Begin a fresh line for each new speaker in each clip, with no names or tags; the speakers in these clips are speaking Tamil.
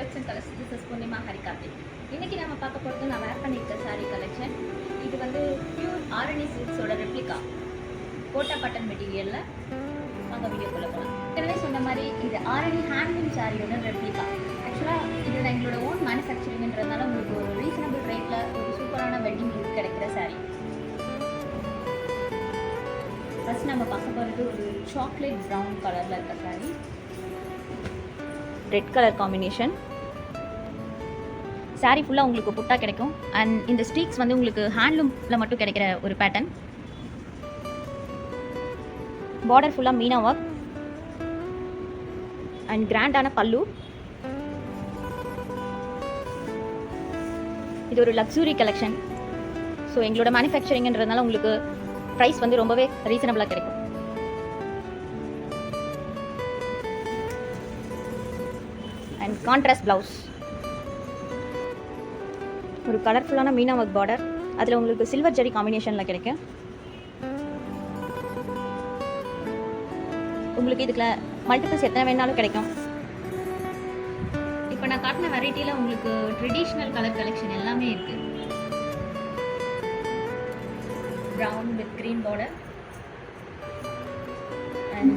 Collection this is Purnima Harikarthi. இன்றைக்கி நம்ம பார்க்க போகிறது நான் வேர் பண்ணியிருக்க சாரீ கலெக்ஷன். இது வந்து பியூர் ஆரணி சில்க்ஸோட ரெப்ளிகா கோட்டா பட்டன் மெட்டீரியலில் வாங்க வீடியோக்குள்ளே போகலாம். ஏற்கனவே சொன்ன மாதிரி இது ஆரணி ஹேண்ட்லூம் சாரியோட ரெப்ளிகா. ஆக்சுவலாக இது எங்களோட ஓன் மேனுஃபேக்சரிங்கிறதுனால உங்களுக்கு ஒரு ரீசனபிள் ரேட்டில் ஒரு சூப்பரான வெட்டிங் லுக் கிடைக்கிற சாரீ. ஃபஸ்ட் நம்ம பார்க்க போகிறது ஒரு சாக்லேட் ப்ரௌன் கலரில் இருக்க sari, red colour combination. Sari ஃபுல்லாக உங்களுக்கு புட்டா கிடைக்கும். அண்ட் இந்த ஸ்டீக்ஸ் வந்து உங்களுக்கு ஹேண்ட்லூமில் மட்டும் கிடைக்கிற ஒரு பேட்டர்ன். பார்டர் ஃபுல்லாக மீனா ஒர்க் அண்ட் கிராண்டான பல்லு. இது ஒரு லக்ஸுரி கலெக்ஷன். ஸோ எங்களோட மேனுஃபேக்சரிங்கிறதுனால உங்களுக்கு ப்ரைஸ் வந்து ரொம்பவே ரீசனபிளாக கிடைக்கும். அண்ட் கான்ட்ராஸ்ட் ப்ளவுஸ், ஒரு கலர்ஃபுல்லான மீனா ஒர்க் பார்டர், அதில் உங்களுக்கு சில்வர் ஜரி காம்பினேஷனில் கிடைக்கும். உங்களுக்கு இதுக்குள்ள மல்டிபிள்ஸ் எத்தனை வேணாலும் கிடைக்கும். இப்போ நான் காட்டின வெரைட்டியில் உங்களுக்கு ட்ரெடிஷ்னல் கலர் கலெக்ஷன் எல்லாமே இருக்குது. brown with green border and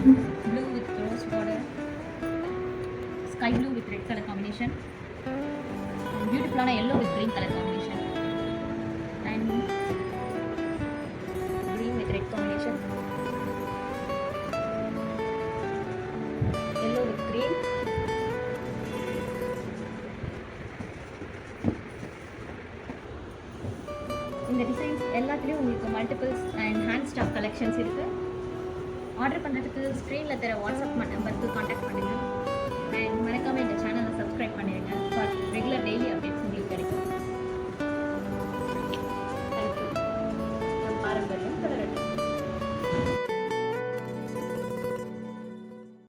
blue with rose border, sky blue with red color combination, and beautiful yellow with green color combination, and green with red combination, yellow with green, இந்த டிசைன்ஸ் எல்லாத்துலேயும் உங்களுக்கு multiples and hand stock collections இருக்குது. ஆர்டர் பண்ணுறதுக்கு ஸ்க்ரீனில் தர வாட்ஸ்அப் நம்பருக்கு காண்டாக்ட் பண்ணுங்கள். அண்ட் மறக்காமல் இந்த